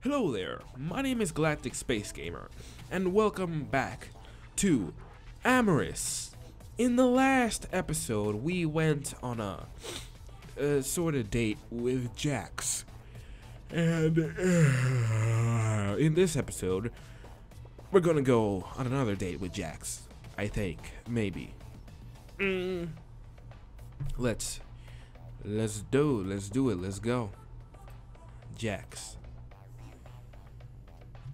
Hello there, my name is Galactic Space Gamer, and welcome back to Amorous. In the last episode, we went on a sort of date with JAX, and in this episode, we're gonna go on another date with JAX. I think, maybe. Let's do it. Let's go. JAX.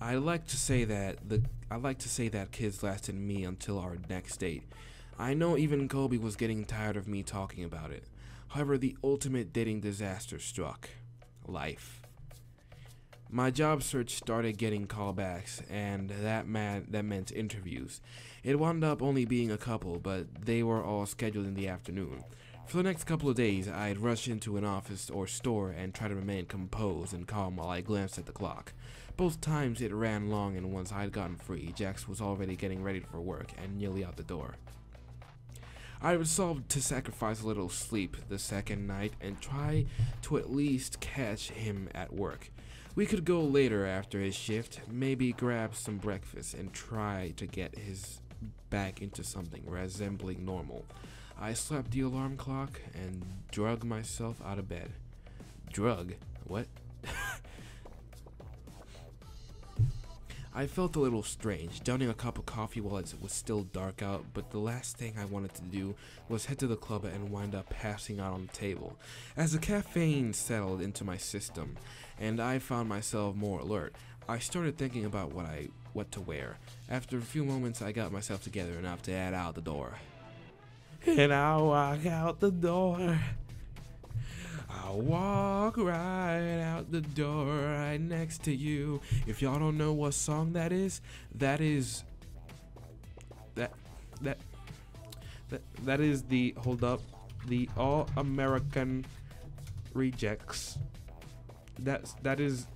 I like to say that kids lasted me until our next date. I know even Kobe was getting tired of me talking about it. However, the ultimate dating disaster struck. Life. My job search started getting callbacks, and that meant interviews. It wound up only being a couple, but they were all scheduled in the afternoon. For the next couple of days, I'd rush into an office or store and try to remain composed and calm while I glanced at the clock. Both times it ran long, and once I'd gotten free, Jax was already getting ready for work and nearly out the door. I resolved to sacrifice a little sleep the second night and try to at least catch him at work. We could go later after his shift, maybe grab some breakfast and try to get his back into something resembling normal. I slapped the alarm clock and drug myself out of bed. Drug? What? I felt a little strange, downing a cup of coffee while it was still dark out, but the last thing I wanted to do was head to the club and wind up passing out on the table. As the caffeine settled into my system, and I found myself more alert, I started thinking about what to wear. After a few moments, I got myself together enough to head out the door. And I walk out the door. I walk right out the door right next to you. If y'all don't know what song that is the the All American Rejects. That is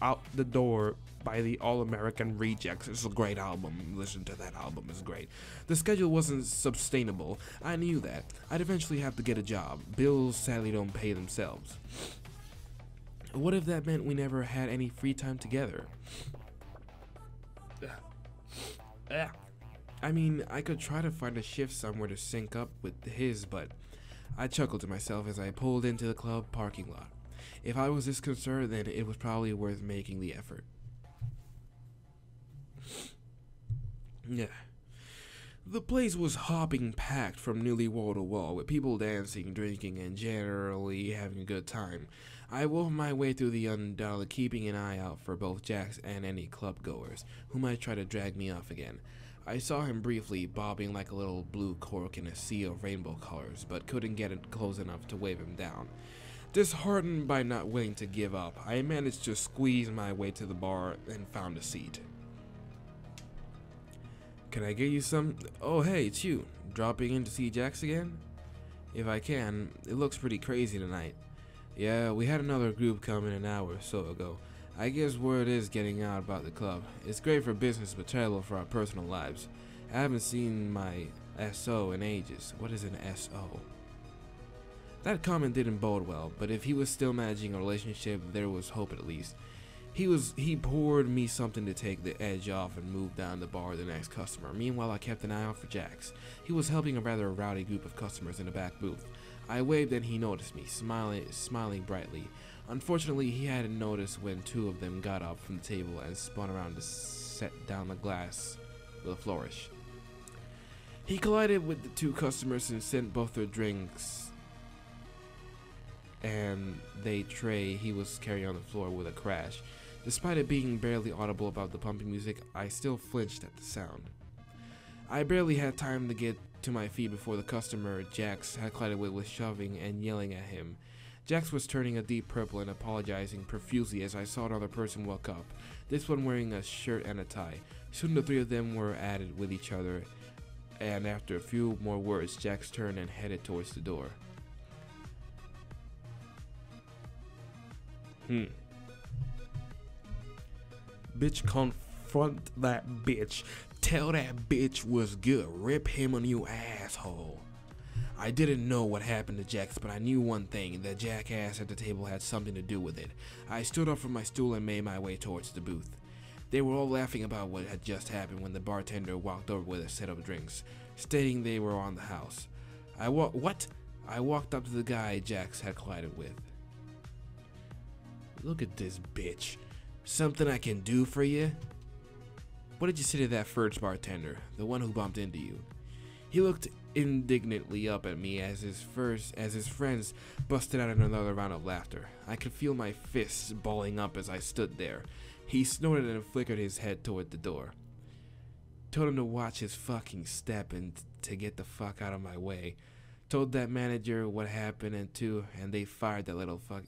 Out the Door by the All American Rejects. It's a great album. Listen to that album, it's great. The schedule wasn't sustainable. I knew that. I'd eventually have to get a job. Bills sadly don't pay themselves. What if that meant we never had any free time together? I mean, I could try to find a shift somewhere to sync up with his, but I chuckled to myself as I pulled into the club parking lot. If I was this concerned, then it was probably worth making the effort. Yeah. The place was hopping packed from nearly wall to wall, with people dancing, drinking, and generally having a good time. I wove my way through the undully, keeping an eye out for both Jax and any club goers who might try to drag me off again. I saw him briefly, bobbing like a little blue cork in a sea of rainbow colors, but couldn't get it close enough to wave him down. Disheartened by not willing to give up, I managed to squeeze my way to the bar and found a seat. Can I get you some? Oh hey, it's you. Dropping in to see Jax again? If I can, it looks pretty crazy tonight. Yeah, we had another group come in an hour or so ago. I guess word is getting out about the club. It's great for business but terrible for our personal lives. I haven't seen my SO in ages. What is an SO? That comment didn't bode well, but if he was still managing a relationship, there was hope at least. He poured me something to take the edge off and moved down the bar to the next customer. Meanwhile, I kept an eye out for Jax. He was helping a rather rowdy group of customers in the back booth. I waved and he noticed me, smiling brightly. Unfortunately, he hadn't noticed when two of them got up from the table and spun around to set down the glass with a flourish. He collided with the two customers and sent both their drinks and the tray he was carrying on the floor with a crash. Despite it being barely audible about the pumping music, I still flinched at the sound. I barely had time to get to my feet before the customer Jax had collided with was shoving and yelling at him. Jax was turning a deep purple and apologizing profusely as I saw another person walk up, this one wearing a shirt and a tie. Soon the three of them were at it with each other, and after a few more words, Jax turned and headed towards the door. Bitch, confront that bitch. Tell that bitch what's good. Rip him a new asshole. I didn't know what happened to Jax, but I knew one thing: the jackass at the table had something to do with it. I stood up from my stool and made my way towards the booth. They were all laughing about what had just happened when the bartender walked over with a set of drinks, stating they were on the house. I walked up to the guy Jax had collided with. Look at this bitch. Something I can do for you? What did you say to that first bartender, the one who bumped into you? He looked indignantly up at me as his friends busted out in another round of laughter. I could feel my fists balling up as I stood there. He snorted and flickered his head toward the door. Told him to watch his fucking step and to get the fuck out of my way. Told that manager what happened and they fired that little fuck.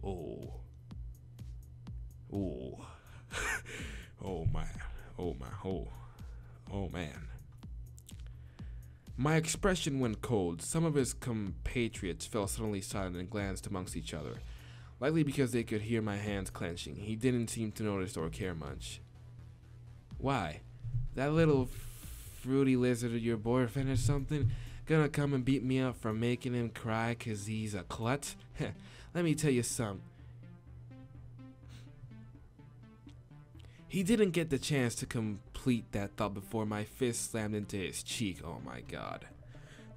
Oh. Oh. Oh man. Oh my. Oh man. My expression went cold. Some of his compatriots fell suddenly silent and glanced amongst each other, likely because they could hear my hands clenching. He didn't seem to notice or care much. Why? That little fruity lizard your boyfriend or something gonna come and beat me up for making him cry 'cause he's a klutz? Let me tell you something. He didn't get the chance to complete that thought before my fist slammed into his cheek. Oh my god.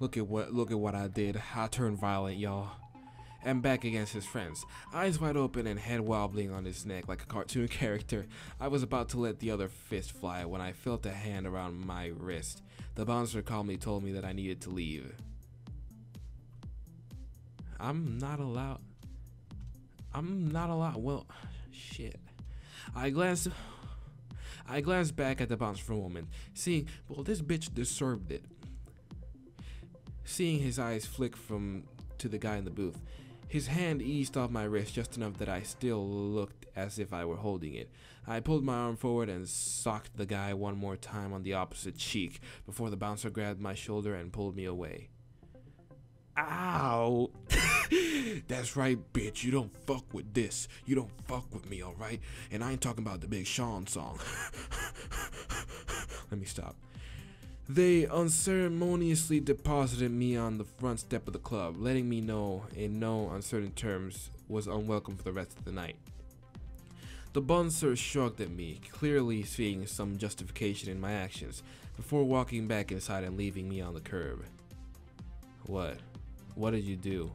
Look at what I did. I turned violent, y'all. And back against his friends, eyes wide open and head wobbling on his neck like a cartoon character. I was about to let the other fist fly when I felt a hand around my wrist. The bouncer calmly told me that I needed to leave. I'm not allowed. Well, shit. I glanced back at the bouncer for a moment, seeing, well, this bitch deserved it. Seeing his eyes flick to the guy in the booth, his hand eased off my wrist just enough that I still looked as if I were holding it. I pulled my arm forward and socked the guy one more time on the opposite cheek before the bouncer grabbed my shoulder and pulled me away. Ow! That's right, bitch. You don't fuck with this. You don't fuck with me, alright? And I ain't talking about the Big Sean song. Let me stop. They unceremoniously deposited me on the front step of the club, letting me know in no uncertain terms was unwelcome for the rest of the night. The bouncer shrugged at me, clearly seeing some justification in my actions, before walking back inside and leaving me on the curb. What? What did you do?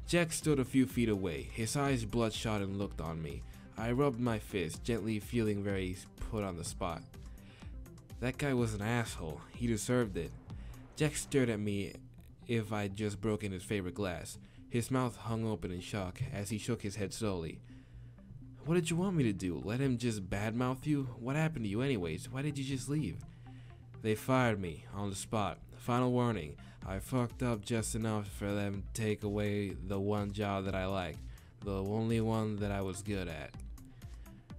Jack stood a few feet away, his eyes bloodshot, and looked on me. I rubbed my fist, gently, feeling very put on the spot. That guy was an asshole. He deserved it. Jack stared at me if I'd just broken his favorite glass. His mouth hung open in shock as he shook his head slowly. What did you want me to do? Let him just badmouth you? What happened to you anyways? Why did you just leave? They fired me on the spot. Final warning. I fucked up just enough for them to take away the one job that I liked. The only one that I was good at.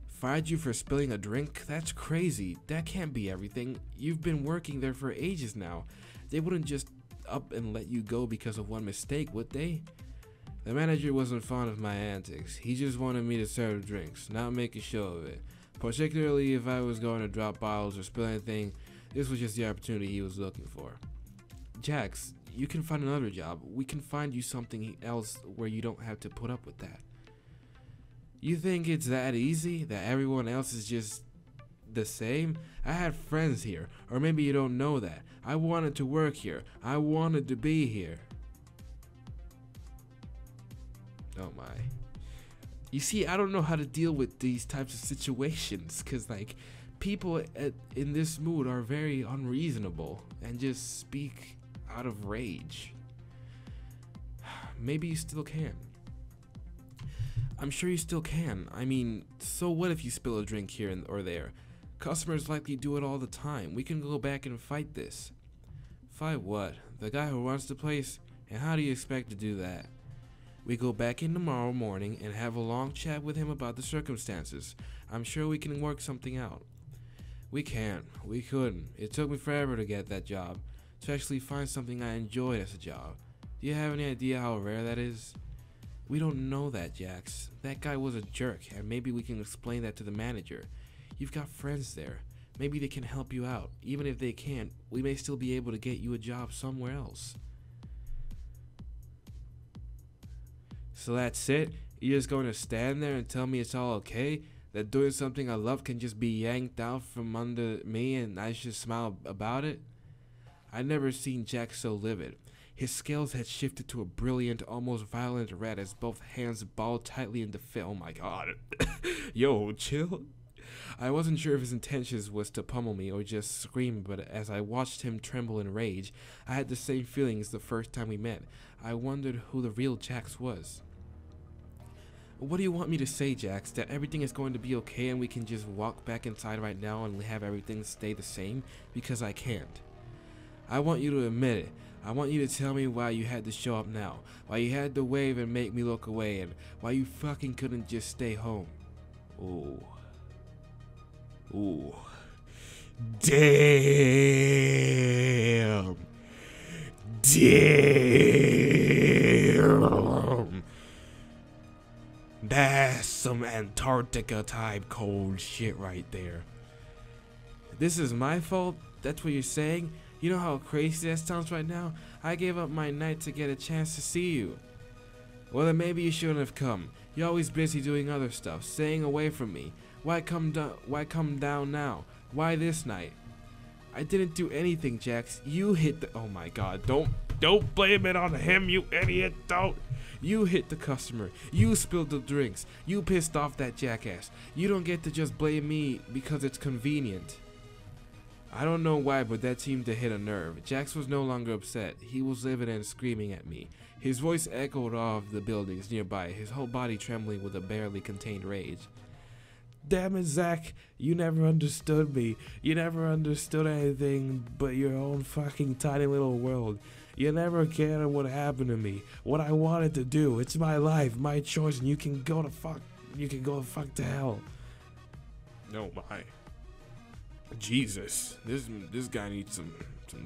Fired you for spilling a drink? That's crazy. That can't be everything. You've been working there for ages now. They wouldn't just up and let you go because of one mistake, would they? The manager wasn't fond of my antics. He just wanted me to serve drinks, not make a show of it. Particularly if I was going to drop bottles or spill anything, this was just the opportunity he was looking for. Jax, you can find another job. We can find you something else where you don't have to put up with that. You think it's that easy? That everyone else is just the same? I had friends here, or maybe you don't know that. I wanted to work here. I wanted to be here. Oh my. You see, I don't know how to deal with these types of situations, because like people in this mood are very unreasonable and just speak out of rage. Maybe you still can. I'm sure you still can. I mean, so what if you spill a drink here or there? Customers likely do it all the time. We can go back and fight this. Fight what? The guy who runs the place? And how do you expect to do that? We go back in tomorrow morning and have a long chat with him about the circumstances. I'm sure we can work something out. We can't. We couldn't. It took me forever to get that job, to actually find something I enjoyed as a job. Do you have any idea how rare that is? We don't know that, Jax. That guy was a jerk, and maybe we can explain that to the manager. You've got friends there. Maybe they can help you out. Even if they can't, we may still be able to get you a job somewhere else. So that's it? You're just going to stand there and tell me it's all okay? That doing something I love can just be yanked out from under me and I should smile about it? I'd never seen JAX so livid. His scales had shifted to a brilliant, almost violent red as both hands balled tightly into fist. Oh my god. Yo, chill. I wasn't sure if his intentions was to pummel me or just scream, but as I watched him tremble in rage, I had the same feelings the first time we met. I wondered who the real JAX was. What do you want me to say, JAX? That everything is going to be okay and we can just walk back inside right now and have everything stay the same? Because I can't. I want you to admit it. I want you to tell me why you had to show up now, why you had to wave and make me look away, and why you fucking couldn't just stay home. Ooh. Ooh. Damn. Damn. That's some Antarctica type cold shit right there. This is my fault? That's what you're saying? You know how crazy that sounds right now? I gave up my night to get a chance to see you. Well, then maybe you shouldn't have come. You're always busy doing other stuff, staying away from me. Why come down now? Why this night? I didn't do anything, JAX. You hit the— oh my god, don't blame it on him, you idiot, don't. You hit the customer. You spilled the drinks. You pissed off that jackass. You don't get to just blame me because it's convenient. I don't know why, but that seemed to hit a nerve. JAX was no longer upset. He was livid and screaming at me. His voice echoed off the buildings nearby, his whole body trembling with a barely contained rage. Damn it, Zach. You never understood me. You never understood anything but your own fucking tiny little world. You never cared what happened to me. What I wanted to do. It's my life, my choice, and you can go to fuck to hell. No, my. Jesus, this guy needs some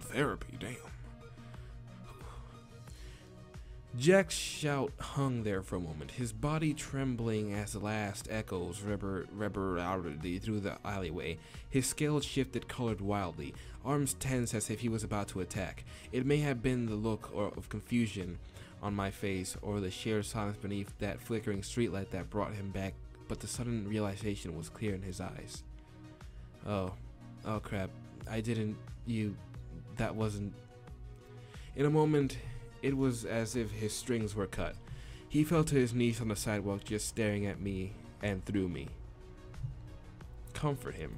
therapy. Damn. JAX's shout hung there for a moment, his body trembling as the last echoes reverberated through the alleyway. His scales shifted, colored wildly, arms tense as if he was about to attack. It may have been the look of confusion on my face or the sheer silence beneath that flickering streetlight that brought him back, but the sudden realization was clear in his eyes. Oh crap, that wasn't... In a moment, it was as if his strings were cut. He fell to his knees on the sidewalk, just staring at me and through me. Comfort him.